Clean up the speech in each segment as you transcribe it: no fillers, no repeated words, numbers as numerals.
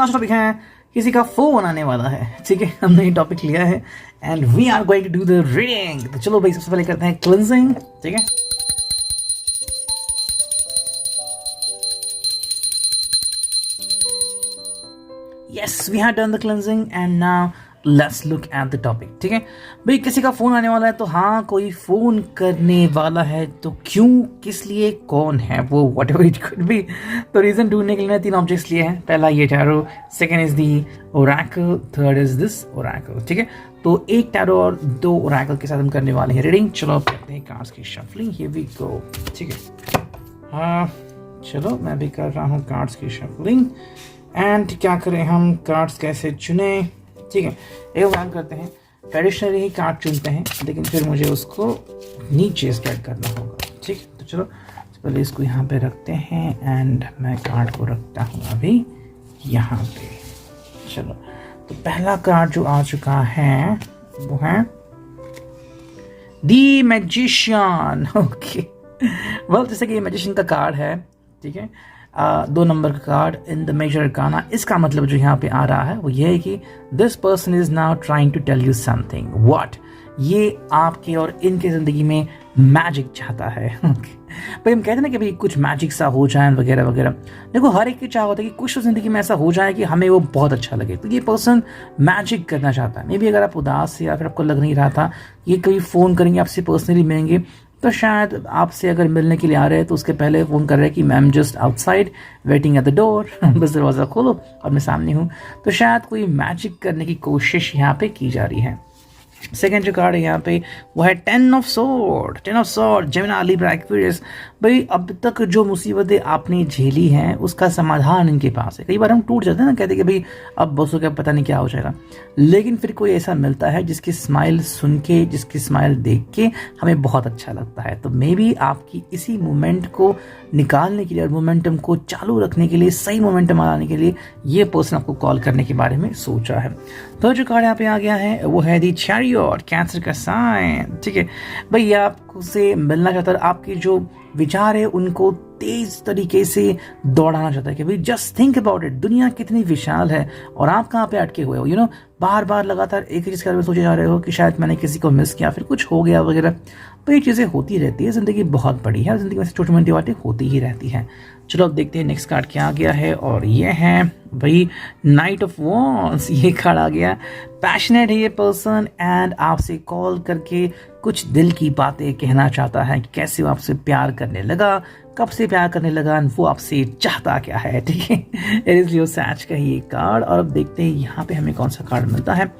तो आज टॉपिक है किसी का फोन आने वाला है, ठीक है। हमने ये टॉपिक लिया है and we are going to do the reading. तो चलो भाई सबसे पहले करते हैं क्लिंजिंग, ठीक है। Yes, we have done the cleansing and now let's look at the topic, ठीक है। भाई किसी का फोन आने वाला है, तो हाँ कोई फोन करने वाला है, तो क्यों, किस लिए, कौन है वो, what ever it could be. तो रीजन ढूंढने के लिए मैंने 3 ऑब्जेक्ट्स लिए हैं। पहला ये tarot, second is the Oracle, third is this Oracle, ठीक है। तो एक टैरो और 2 ओरेकल के साथ हम करने वाले हैं रीडिंग। चलो अब करते हैं कार्ड्स की शफलिंग, हियर वी गो, ठीक है। हाँ चलो मैं भी कर रहा हूँ कार्ड्स की शफलिंग एंड क्या करें हम, कार्ड्स कैसे चुने, ठीक है। एक काम करते हैं, ट्रेडिशनली ही कार्ड चुनते हैं, लेकिन फिर मुझे उसको नीचे स्प्रेड करना होगा, ठीक है। तो चलो पहले इसको यहाँ पे रखते हैं एंड मैं कार्ड को रखता हूँ अभी यहाँ पे। चलो तो पहला कार्ड जो आ चुका है वो है दी मैजिशियन, ओके। वेल जैसे कि ये मैजिशियन का कार्ड है, ठीक है। 2 नंबर का card in the major arcana. इसका मतलब जो यहाँ पे आ रहा है वो ये है कि this person is now trying to tell you something. What, ये आपके और इनके जिंदगी में मैजिक चाहता है। भाई हम कहते हैं ना कि भाई कुछ मैजिक सा हो जाए वगैरह वगैरह। देखो हर एक की चाह होता है कि कुछ तो जिंदगी में ऐसा हो जाए कि हमें वो बहुत अच्छा लगे। तो ये पर्सन मैजिक करना चाहता है। मे बी अगर आप उदास या फिर आपको लग नहीं रहा था ये कभी फ़ोन करेंगे, आपसे पर्सनली मिलेंगे, तो शायद आपसे अगर मिलने के लिए आ रहे हैं तो उसके पहले फ़ोन कर रहे हैं कि ma'am just outside waiting at the door, बस दरवाज़ा खोलो और मैं सामने हूँ। तो शायद कोई मैजिक करने की कोशिश यहाँ पे की जा रही है। सेकेंड जो कार्ड है यहाँ पे वो है 10 of sword, Gemini, Libra, Aquarius. भाई अब तक जो मुसीबतें आपने झेली हैं उसका समाधान इनके पास है। कई बार हम टूट जाते हैं ना, कहते कि भाई अब बसों का पता नहीं क्या हो जाएगा, लेकिन फिर कोई ऐसा मिलता है जिसकी स्माइल सुन के, जिसकी स्माइल देख के हमें बहुत अच्छा लगता है। तो मे बी आपकी इसी मोमेंट को निकालने के लिए और मोमेंटम को चालू रखने के लिए, सही मोमेंटम लाने के लिए ये पर्सन आपको कॉल करने के बारे में सोच रहा है। तो जो कार्ड यहाँ पे आ गया है वो है दी चैरियट, कैंसर का साइन, ठीक है। भाई ये आपसे मिलना चाहता है, आपके जो विचार है उनको तेज तरीके से दौड़ाना चाहता है कि भाई जस्ट थिंक अबाउट इट, दुनिया कितनी विशाल है और आप कहाँ पे अटके हुए हो। यू नो बार बार लगातार एक ही चीज़ के बारे में सोचे जा रहे हो कि शायद मैंने किसी को मिस किया, फिर कुछ हो गया वगैरह। तो ये चीज़ें होती रहती है, ज़िंदगी बहुत बड़ी है, ज़िंदगी में से छोटी मोटी बातें होती ही रहती हैं। चलो अब देखते हैं नेक्स्ट कार्ड क्या आ गया है, और ये है भाई नाइट ऑफ वॉन्ड्स। ये कार्ड आ गया, पैशनेट है ये पर्सन एंड आपसे कॉल करके कुछ दिल की बातें कहना चाहता है कि कैसे वो आपसे प्यार करने लगा, कब से प्यार करने लगा, वो आपसे चाहता क्या है, ठीक है। इट इज लियो सैच का ये कार्ड। और अब देखते हैं यहाँ पे हमें कौन सा कार्ड मिलता है।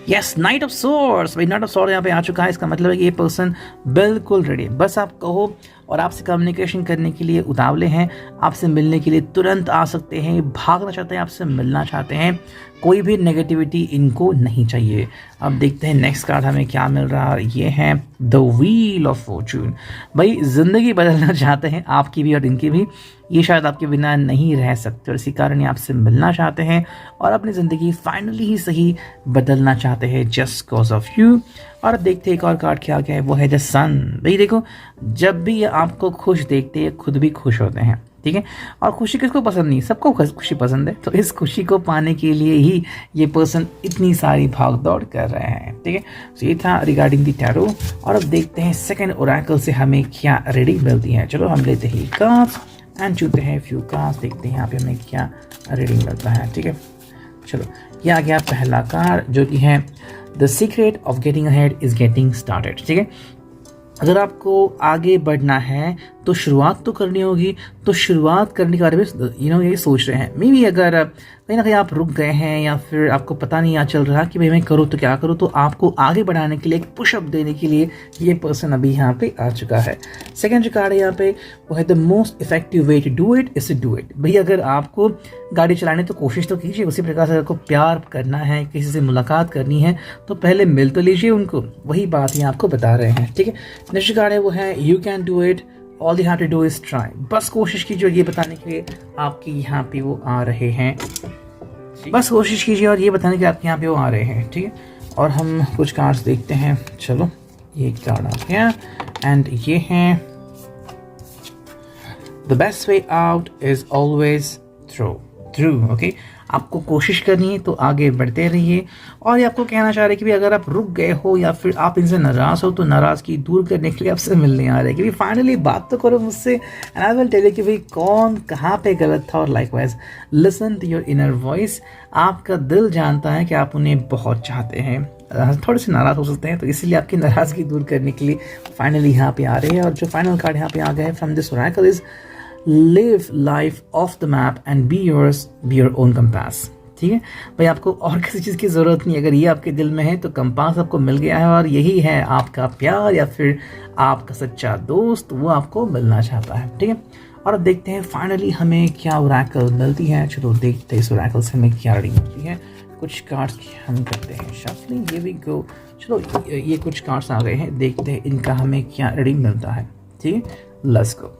Yes, night of swords. भाई नाइट ऑफ सोर्ड यहाँ पे आ चुका है। इसका मतलब है कि ये पर्सन बिल्कुल रेडी, बस आप कहो और आपसे कम्युनिकेशन करने के लिए उतावले हैं, आपसे मिलने के लिए तुरंत आ सकते हैं, भागना चाहते हैं, आपसे मिलना चाहते हैं। कोई भी नेगेटिविटी इनको नहीं चाहिए। अब देखते हैं नेक्स्ट कार्ड हमें क्या मिल रहा है। ये है द व्हील ऑफ फॉर्चून। भाई जिंदगी बदलना चाहते हैं आपकी भी और इनकी भी, ये शायद आपके बिना नहीं रह सकते और इसी कारण ये आपसे मिलना चाहते हैं और अपनी ज़िंदगी फाइनली ही सही बदलना चाहते हैं जस्ट कॉज ऑफ यू। और देखते हैं एक और कार्ड क्या क्या है, वो है द सन। भाई देखो जब भी ये आपको खुश देखते हैं खुद भी खुश होते हैं, ठीक है। और खुशी किसको पसंद नहीं, सबको खुशी पसंद है। तो इस खुशी को पाने के लिए ही ये पर्सन इतनी सारी भाग दौड़ कर रहे हैं, ठीक है। तो ये था रिगार्डिंग दी टैरो। और अब देखते हैं सेकंड ओरेकल से हमें क्या रीडिंग मिलती है। चलो हम लेते हैं कार्ड्स एंड चुनते हैं फ्यू कार्ड्स, देखते हैं यहाँ पे हमें क्या रीडिंग मिलता है, ठीक है। चलो ये आ गया पहला कार्ड जो कि है the secret of getting ahead is getting started, ठीक है। अगर आपको आगे बढ़ना है तो शुरुआत तो करनी होगी, तो शुरुआत करने के बारे में ये सोच रहे हैं। मे बी अगर कहीं ना कहीं आप रुक गए हैं या फिर आपको पता नहीं चल रहा कि भाई मैं करूँ तो क्या करूँ, तो आपको आगे बढ़ाने के लिए एक पुशअप देने के लिए ये पर्सन अभी यहाँ पे आ चुका है। सेकेंड जो कार्ड है यहाँ पे वो है the most effective way to do it is to do it. भाई अगर आपको गाड़ी चलाने तो कोशिश तो कीजिए, उसी प्रकार से आपको प्यार करना है, किसी से मुलाकात करनी है तो पहले मिल तो लीजिए उनको, वही बात ये आपको बता रहे हैं, ठीक है। नेक्स्ट कार्ड है वो है you can do it, all you have to do is try. बस कोशिश कीजिए, ये बताने के लिए आपके यहाँ पे वो आ रहे हैं। बस कोशिश कीजिए और ये बताने के लिए आपके यहाँ पे वो आ रहे हैं, ठीक है। और हम कुछ कार्ड्स देखते हैं। चलो ये कार्ड आ गया एंड ये है the best way out is always through, okay. आपको कोशिश करनी है तो आगे बढ़ते रहिए। और ये आपको कहना चाह रहे हैं कि भाई अगर आप रुक गए हो या फिर आप इनसे नाराज़ हो तो नाराज़गी दूर करने के लिए आपसे मिलने आ रहे हैं कि भाई फाइनली बात तो करो मुझसे, and I will tell you कि भाई कौन कहाँ पे गलत था। और likewise listen to your inner voice, आपका दिल जानता है कि आप उन्हें बहुत चाहते हैं। थोड़े से नाराज़ हो सकते हैं, तो इसीलिए आपकी नाराज़गी दूर करने के लिए फाइनली यहाँ पे आ रहे हैं। और जो फाइनल कार्ड यहाँ पे आ गया है from this Oracle is live life of the map and be yours, be your own compass. ठीक है भाई, आपको और किसी चीज़ की ज़रूरत नहीं। अगर ये आपके दिल में है तो कंपास आपको मिल गया है, और यही है आपका प्यार या फिर आपका सच्चा दोस्त, वो आपको मिलना चाहता है। ठीक है, और अब देखते हैं फाइनली हमें क्या ओरेकल मिलती है। चलो देखते हैं इस ओरेकल से हमें क्या रीडिंग मिलती है। कुछ कार्ड्स हम करते हैं शफलिंग, ये भी गो। चलो ये कुछ कार्ड्स आ गए हैं, देखते हैं इनका हमें क्या रीडिंग मिलता है। ठीक है, लेट्स गो।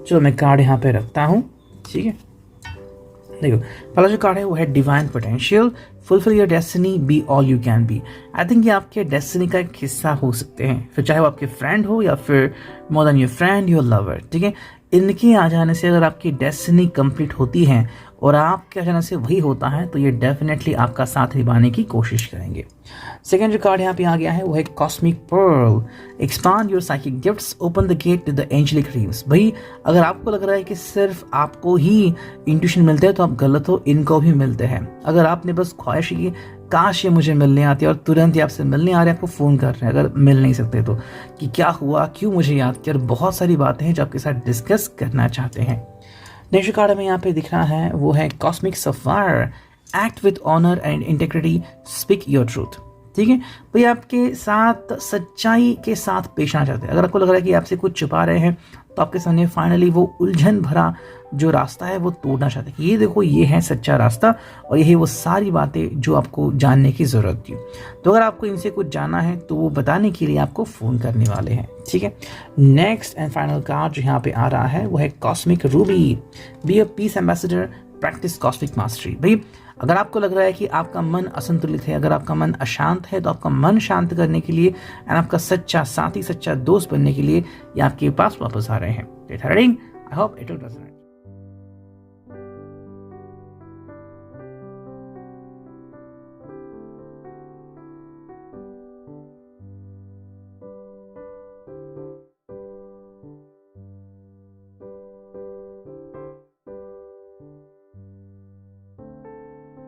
चलो मैं कार्ड यहाँ पे रखता हूँ। ठीक है, देखो पहला जो कार्ड है वो है divine potential, fulfil your destiny, be all you can be. I think ये आपके डेस्टिनी का एक हिस्सा हो सकते हैं, फिर चाहे वो आपके फ्रेंड हो या फिर more than your friend, your lover. ठीक है, इनके आ जाने से अगर आपकी डेस्टिनी कंप्लीट होती है और आपके आ जाने से वही होता है, तो ये डेफिनेटली आपका साथ निभाने की कोशिश करेंगे। सेकेंड जो कार्ड यहाँ पे आ गया है वो है cosmic pearl, expand your psychic gifts, open the gate to the angelic dreams. भाई अगर आपको लग रहा है कि सिर्फ आपको ही इंट्यूशन मिलते हैं तो आप गलत हो, इनको भी मिलते हैं। अगर आपने बस ख्वाहिश की काश ये मुझे मिलने आती है और तुरंत ही आपसे मिलने आ रहे हैं, आपको फ़ोन कर रहे हैं अगर मिल नहीं सकते तो, कि क्या हुआ, क्यों मुझे याद किया, और बहुत सारी बातें हैं जो आपके साथ डिस्कस करना चाहते हैं। नेक्स्ट कार्ड हमें यहाँ पे दिख रहा है वो है cosmic sapphire, act with honour and integrity, speak your truth. ठीक है भाई, आपके साथ सच्चाई के साथ पेश आना चाहते हैं। अगर आपको लग रहा है कि आपसे कुछ छुपा रहे हैं तो आपके सामने फाइनली वो उलझन भरा जो रास्ता है वो तोड़ना चाहते हैं। ये देखो, ये है सच्चा रास्ता और यही वो सारी बातें जो आपको जानने की ज़रूरत थी। तो अगर आपको इनसे कुछ जानना है तो वो बताने के लिए आपको फ़ोन करने वाले हैं। ठीक है, नेक्स्ट एंड फाइनल कार्ड जो यहाँ पे आ रहा है वो है cosmic Ruby, be a piece ambassador, practice cosmic mastery. भाई अगर आपको लग रहा है कि आपका मन असंतुलित है, अगर आपका मन अशांत है, तो आपका मन शांत करने के लिए एंड आपका सच्चा साथी, सच्चा दोस्त बनने के लिए ये आपके पास वापस आ रहे हैं। I hope it will resonate.